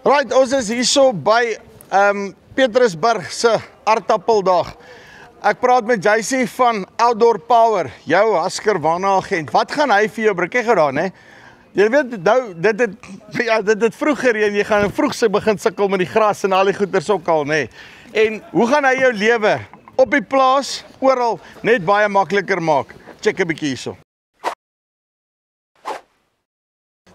Right, ons is hierso by Petrusburg se aardappeldag. Ek praat met JC van Outdoor Power, jou Husqvarna agent. Wat gaan hy vir jou bring? Kyk gou daar, né? Jy weet nou, dit het vroeg gereën, jy gaan vroeg se begin sukkel met die gras en al die goeters ook al, né? En hoe gaan hy jou lewe op die plaas, oral, net baie makliker maak? Check 'n bietjie hierso.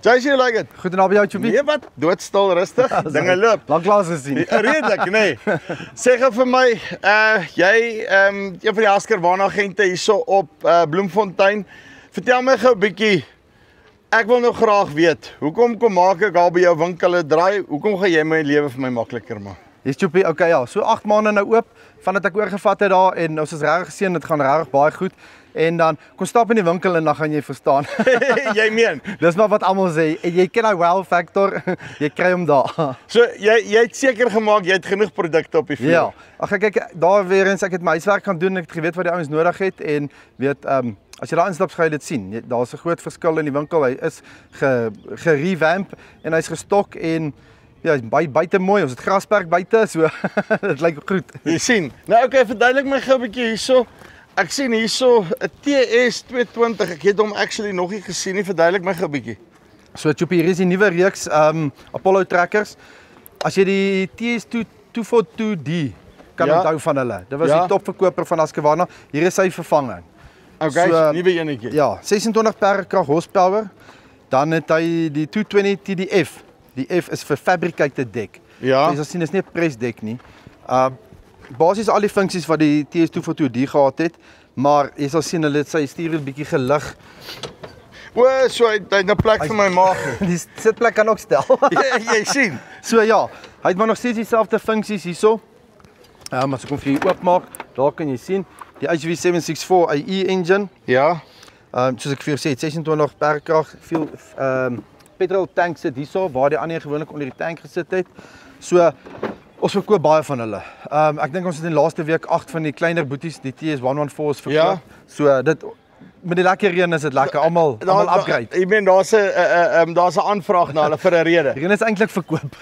JC, you like it? Goed en al by jou, Chubby? Nee, wat? Doodstil, rustig, dinge loop. Lanklaas gesien. Redelik, nee. Sê gou vir my, jy, een van die Husqvarna agente hierso op Bloemfontein. Vertel my gou 'n bietjie, ek wil nou graag weet, hoekom kom maak ek al by jou winkel 'n draai? Hoekom gaan jy my lewe vir my makliker maak? Yes, Chubby, okay, ja. So 8 maande nou oop, vandat ek oorgevat het daar en ons is regtig gesien, dit gaan regtig baie goed. En dan kom stap in die winkel en dan gaan jy verstaan. Jy meen? Dis maar wat almal sê. En jy ken hy wow factor, jy kry hom daar. So jy het seker gemaak jy het genoeg produkte op die vloer. Ja. Ag kyk, daar weer eens ek het my huiswerk gaan doen, ek het geweet wat die ouens nodig het en weet as jy daar instap gaan jy dit sien. Daar's 'n groot verskil in die winkel. Hy is gerevamp en hy's gestok en ja, buite mooi. Ons het grasperk buite, so dit lyk goed. Jy sien. Nou okay, verduidelik my gou 'n bietjie hierso. Ek sien hierso 'n TS220. Ek het hom actually nog nie gesien nie. Verduidelik my gou 'n bietjie. So Chubby, hier is die nuwe reeks Apollo trekkers. As jy die TS242D kan onthou van hulle. Dit was die topverkoper van Husqvarna. Hier is sy vervanging. Okay, so, nuwe enetjie. Ja, 26 pk horsepower. Dan het hy die 220 TDF. Die F is vir fabricated deck. Ja. Jy sal sien, is nie 'n press deck nie. Basies al die funksies wat die TS242D gehad het, maar jy sal sien hulle het sy stuur 'n bietjie gelig. O, so hy het 'n plek vir my maag. Die sitplek kan ook stel. Jy sien. So ja, hy het maar nog steeds dieselfde funksies hierso. As ek hom vir jou oopmaak, daar kan jy sien die HV764 IE engine. Ja. Soos ek vir jou sê, 26 pk, veel petrol tank sit hierso waar die ander gewoonlik onder die tank gesit het. So ons verkoop baie van hulle. Ek dink ons het in die laaste week 8 van die kleiner boeties, die TS114's verkoop. Ja. So dit met die lekker reën is dit lekker, almal upgrade. Ek meen daar's 'n aanvraag na hulle vir 'n rede. Reën is eintlik verkoop.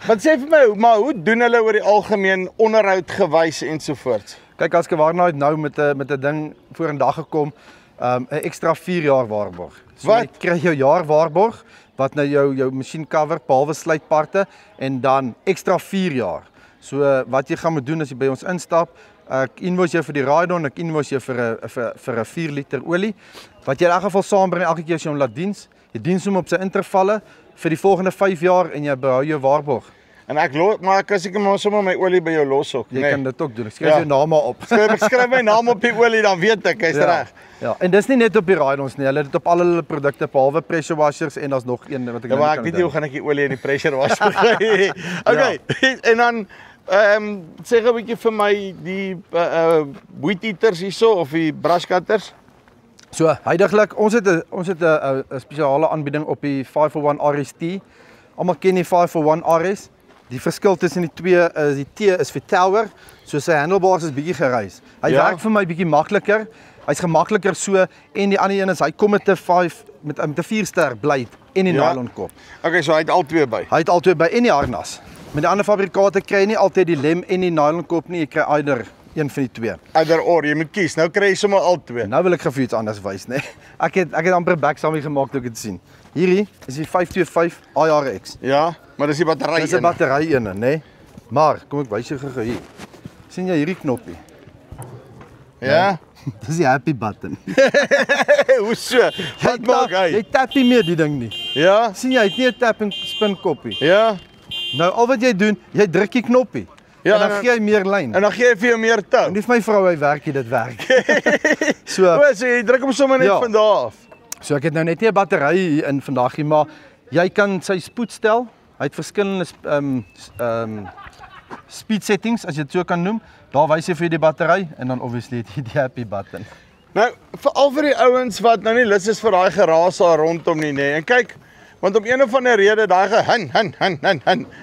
Wat sê vir my, maar hoe doen hulle oor die algemeen onderhoud gewys ensovoorts? Kyk, Husqvarna het nou met 'n ding vorendag gekom, 'n ekstra 4 jaar waarborg. So wat? Jy kry jou jaar waarborg wat nou jou masjien cover behalwe sluitparte en dan ekstra 4 jaar. So wat jy gaan moet doen as jy by ons instap, ek invoice jou vir die ride-on, ek invoice jou vir 'n 4 liter olie. Wat jy in elk geval saambring elke keer as jy hom laat diens. Jy diens hom op sy intervalle vir die volgende 5 jaar en jy behou jou waarborg. En maar ek kan seker maar sommer my olie by jou los ook, Jy kan dit ook doen. Ek skryf jou naam maar op. Ek skryf my naam op die olie, dan weet ek, hy's reg. Ja, en dis nie net op die ride-ons nie, hulle het dit op al hulle produkte behalwe pressure washers en daar's nog een wat ek nou maar ek weet nie hoe gaan ek die olie in die pressure washer kry. Okay, en dan sê gou 'n bietjie vir my die weed eaters hierso of die brush cutters. So, huidiglik ons het 'n spesiale aanbieding op die 501 RST. Almal ken die 501 RS. Die verskil tussen die twee is die T is vir tower, so sy handlebars is bietjie gereis. Hy werk vir my bietjie makliker. Hy's gemakliker so en die ander een is hy kom met 'n 4-ster blade en die nylon kop. Okay, so hy het al twee by. Hy het al twee by en die harnas. Met die ander fabrikate kry jy nie altyd die lem en die nylon kop nie, jy kry either een van die twee. Either or, jy moet kies. Nou kry jy sommer al twee. Nou wil ek vir iets anders wys, né? Ek het amper backsamie gemaak toe ek dit sien. Hierdie is die 525 IRX. Ja, maar dis die battery. Dis 'n battery ene, né? Maar kom ek wys jou gou hier. sien jy hierdie knoppie? Ja. Dis die happy button. Hoe so? Wat maak hy? Jy tap nie meer die ding nie. Ja. Sien jy, hy het nie 'n tap en spin koppie. Ja. Nou al wat jy doen, jy druk die knoppie. Ja, en dan gee jy meer lyn. En dan gee hy vir jou meer tou. En nie vir my vrou hy werk, dit werk. So jy druk hom sommer net van daar af. So ek het nou net nie 'n battery hier in vandag nie, maar jy kan sy spoed stel. Hy het verskillende speed settings as jy dit so kan noem. Daar wys jy vir die battery en dan obviously die happy button. Nou, veral vir die ouens wat nou nie lus is vir daai geraas daar rondom nie, nê. En kyk, Want om een of ander rede daai hin.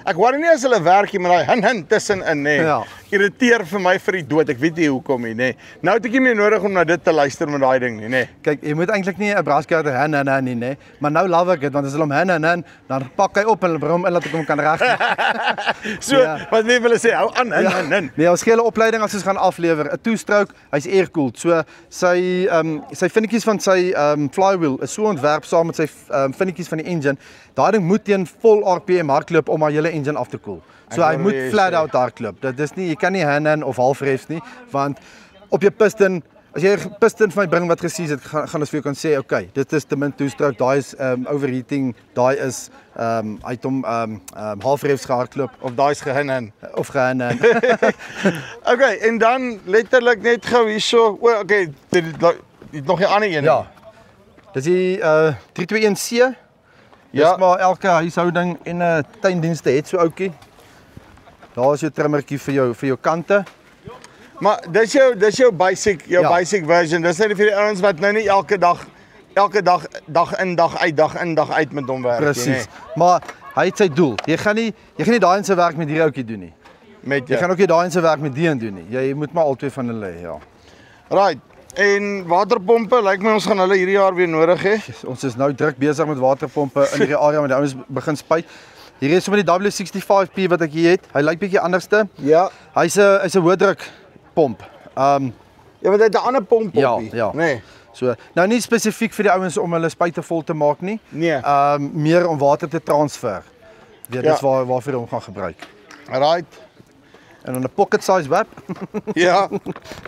Ek hoor nie as hulle werk nie, maar daai hin tussenin nê. Ja. Irriteer vir my vir die dood. Ek weet nie hoekom nie, nê. Nou het ek nie meer nodig om na dit te luister met daai ding nie, nê. Kyk, jy moet eintlik nie 'n braaskaart hin nie, nê. Maar nou love ek dit want as hulle hom hin, dan pak hy op en hulle bring hom in dat ek hom kan reg. So, wat wil hulle sê? Hou aan hin. Nee, ons gee hulle opleiding as ons gaan aflewer. 'n Two-stroke, hy's air-cooled. So sy vinnetjies van sy flywheel is so ontwerp saam met sy vinnetjies van die engine. Daai ding moet teen vol RPM hardloop om haar hele engine af te koel. So hy moet flat out hardloop. Dit is nie, jy kan nie hin of halfrefs nie, want op jou piston, as jy 'n piston van my bring wat gesies het, gaan ons vir jou kan sê, okay, dit is te min two-stroke, daai is overheating, daai is hy het hom halfrefs gehardloop Of daai is gehin. of gehin. Okay, en dan letterlik net gou hierso. O, okay, dit het nog 'n ander een. Ja. Dis die 321C. Ja. Dis maar elke huishouding en 'n tuindienste het so ouetjie. Daar is jou trimmertjie vir jou kante. Maar dis jou basic basic version. Dis net vir die ouens wat nou nie elke dag dag in dag uit met hom werk nie. Presies. Maar hy het sy doel. Jy gaan nie daai in se werk met hierdie ouetjie doen nie. Jy gaan ook nie daai in se werk met die een doen nie. Jy moet maar albei van hulle hê, ja. Right. En waterpompe, lyk my ons gaan hulle hierdie jaar weer nodig hê. Ons is nou druk besig met waterpompe in hierdie area met die ouens begin spuit. Hier is sommer die W65P wat ek hier het. Hy lyk bietjie anderste. Ja. Hy's 'n hoë druk pomp. Ja, want hy het 'n ander pomp Ja, op nie. ja. Nee. So, nou nie spesifiek vir die ouens om hulle spuite vol te maak nie. Nee. Meer om water te transfer. Dis waarvoor jy hom gaan gebruik. Right. En dan 'n pocket size web. Ja.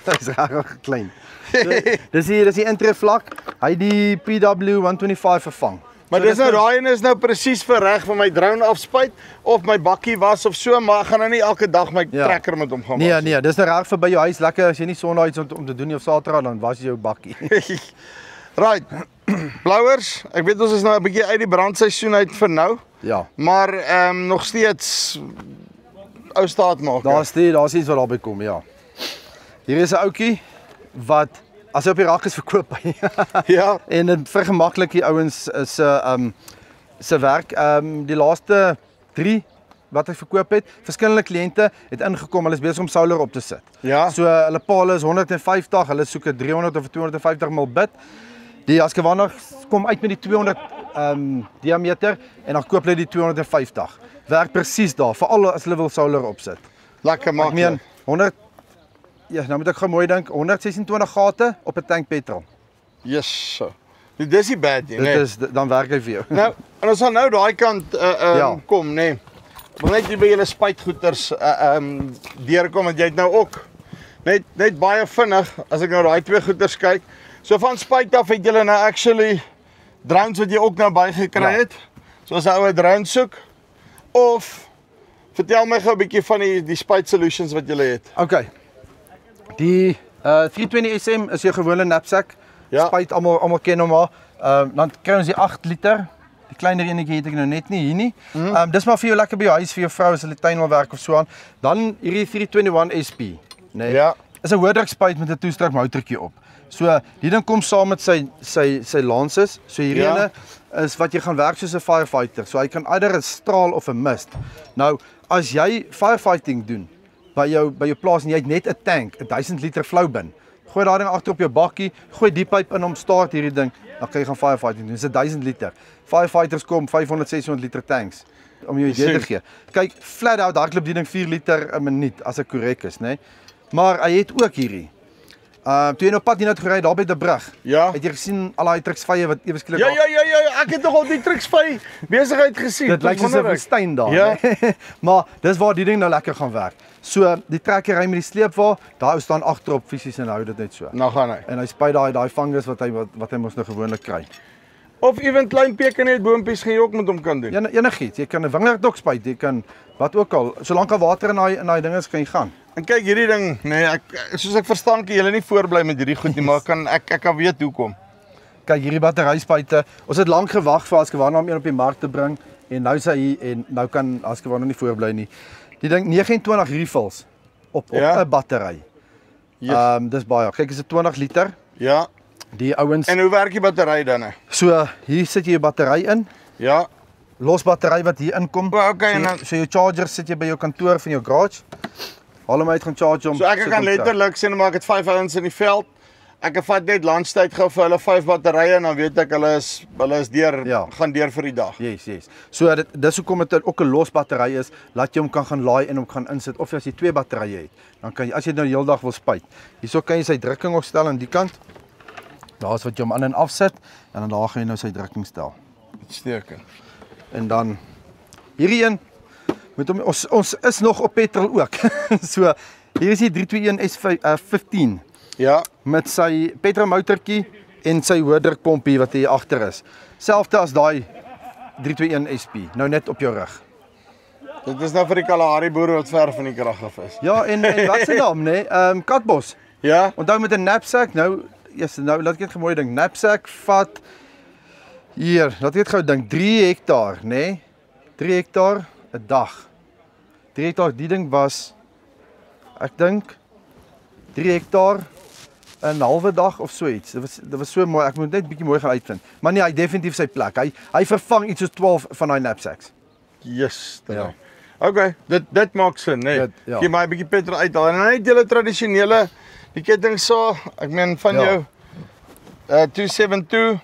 Hy's regtig klein. So, dis die intree vlak. Hy het die PW125 vervang. Maar So dis nou daai een is nou presies vir reg vir my drone afspuit of my bakkie was of so, maar ek gaan nou nie elke dag my trekker met hom gaan was. Nee, dis nou reg vir by jou huis lekker as jy nie Sondag iets om te doen nie of Saterdag dan was jy jou bakkie. Right. Blowers, ek weet ons is nou 'n bietjie uit die brandseisoen uit vir nou. Ja. Maar nog steeds ou staat maak. Daar's iets wat daarby kom, ja. Hier is 'n ouetjie wat as hy op die rak is verkoop hy. Ja. En dit vergemaklik die ouens se werk. Die laaste 3 wat hy verkoop het, verskillende kliënte het ingekom, hulle is besig om solar op te sit. Ja. So hulle paal is 150, hulle soek 'n 300 of 250 mil bit. Die Husqvarna kom uit met die 200 diameter en dan koop hulle die 250. Werk presies daar, veral as hulle wil solar opsit. Lekker Ek meen 100 ja, nou moet ek gou mooi dink, 126 gate op 'n tank petrol. Yes. Dis nie bad nie, nee. Dan werk hy vir jou. Nou, en ons gaan nou daai kant kom, nê. Nee. Wil net hier by julle spuitgoeders deurkom want jy het nou ook net baie vinnig as ek nou daai twee goeders kyk. So van spuit af het julle nou actually drones wat jy ook nou bygekry het. So as 'n ou 'n drone soek of vertel my gou 'n bietjie van die spuit solutions wat julle het. Okay. Die 320 SM is jou gewone knapsack. Ja. Spuit almal ken hom maar. Dan kry ons die 8 liter. Die kleiner enetjie het ek nou net nie hier nie. Dis maar vir jou lekker by jou huis vir jou vrou as hulle tuin wil werk of so aan. Dan hierdie 321 SP, nee. Ja. Is 'n hoëdruk spuit met 'n two-stroke motortjie op. So die ding kom saam met sy lances. So hierdie ene is wat jy gaan werk soos 'n firefighter. So hy kan either 'n straal of 'n mist. Nou, as jy firefighting doen by jou plaas en jy het net 'n tank, 1000 liter flowbin. Gooi daai ding agter op jou bakkie, gooi die pyp in hom, start hierdie ding, dan kan jy gaan firefighting doen. Dis 1000 liter. Firefighters kom 500, 600 liter tanks om jou idee te gee. Kyk, flat out hardloop die ding 4 liter 'n minuut as ek korrek is, né? Maar hy het ook hierdie. Toe jy nou pad hier nou gery daar by die brug. Ja. Het jy gesien al daai trucksvye wat ewe skielik Ja, ek het nogal die trucksvy besigheid gesien. Dit lyk soos 'n woestyn daar, ja. Nee? Maar dis waar die ding nou lekker gaan werk. So, die trekker ry met die sleepwa, daai ou staan agterop fisies en hou dit net so. Nou gaan hy. En hy spuit daai fungus wat hy mos nou gewoonlik kry. Of ewen klein pekenet boontjies gaan jy ook met hom kan doen. Enigiets. Jy kan 'n wingerdok spuit, jy kan wat ook al. Solank daar water in daai ding is, kan jy gaan. En kyk hierdie ding, nee, soos ek verstaan kan julle nie voorbly met hierdie goed nie, maar ek kan weet hoekom. Kyk hierdie batteryspuite. Ons het lank gewag vir Husqvarna om een op die mark te bring en nou sê hy en nou kan Husqvarna nie voorbly nie. Die ding 29 refills op 'n battery. Dis baie. Kyk, is dit 20 liter. Ja. Die ouens. En hoe werk die battery dan? So, hier sit jy 'n battery in. Ja. los battery wat hier inkom. Okay, en dan so jou charger sit jy by jou kantoor van jou garage. Haal hom uit gaan charge hom. So ek kan letterlik sê maar ek het 5 ouens in die veld. Ek vat net lunchtyd gou vir hulle 5 batterye en dan weet ek hulle is deur gaan deur vir die dag. Yes. So dis hoekom dit ook 'n los battery is, laat jy hom kan gaan laai en hom kan insit of as jy 2 batterye het, dan kan jy as jy nou die hele dag wil spuit. Hierso kan jy sy drukking ook stel aan die kant. Daar's wat jy hom aan en afsit en dan daar gaan jy nou sy drukking stel. Uitstekend. En dan hierdie een met hom ons is nog op petrol ook. So hier is die 321 S15. Ja, met sy petrol motortjie en sy hoë drukpompie wat hier agter is. Selfde as daai 321 SP, nou net op jou rug. Dit is nou vir die Kalahari boere wat ver van die krag af is. Ja, en wat se naam, nê? Katbos. Ja. Onthou met 'n knapsack, nou laat ek net mooi dink. Knapsack vat hier, laat ek net gou dink, 3 hektaar, nê? 3 hektaar 'n dag. 3 hektaar, die ding was ek dink 3 hektaar 'n halwe dag of so iets. Dit was so mooi. Ek moet net bietjie mooi gaan uitvind. Maar nee, hy definitief sy plek. Hy vervang iets soos 12 van daai knapsacks. Yes. Ja. Okay, dit maak sin, né? Ja. Gee my 'n bietjie petrol uithaal. En dan net julle tradisionele die kettingsaag, ek meen van jou 272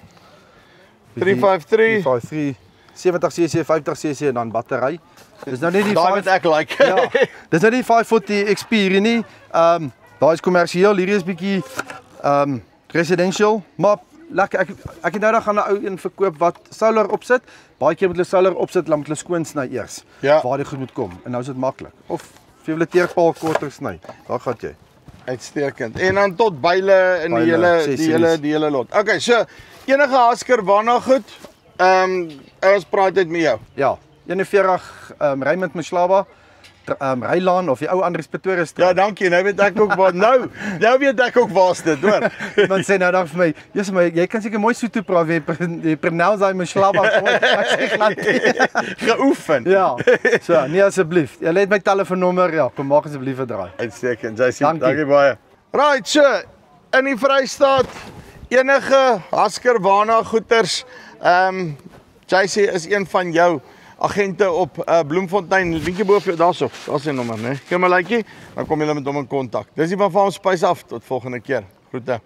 353 70cc, 50cc en dan battery. Dis nou net die daai wat ek like. Ja. Dis nou die 540 XP hierdie nie. Daai is kommersieel, hierdie is bietjie residential, maar lekker. Ek het nou dan gaan 'n ou een verkoop wat solar opsit. Baie keer moet hulle solar opsit, dan moet hulle skoon sny eers. Ja. Waar dit goed moet kom. En nou is dit maklik. Of vir jou teerpaal korter sny. Daar gaan jy. Uitstekend. En dan tot byle in die hele lot. Okay, so enige Hasker waarna goed. Ons praat dit met jou. Ja. 41 Raymond Mhlaba. Rylaan of die ou Andries Pretoria straat. Ja, dankie. Nou weet ek ook waar nou weet ek ook waar's dit, hoor. Iemand sê nou dan vir my, "Jesus my, jy kan seker mooi Sotho praat, jy pronounce hy Mhlaba." Ek sê glad geoefen. Ja. So, nee asseblief. Jy het my telefoonnommer, ja, kom maak asseblief 'n draai. Uitstekend. Dankie baie. Right, so in die Vrystaat enige Hasker waarna goeters. JC is een van jou agente op Bloemfontein, linkie bo vir daarso. Daar's sy nommer, né? Gee my 'n likeie, dan kom jy met hom in kontak. Dis die van Farm Spice af. Tot volgende keer. Groete.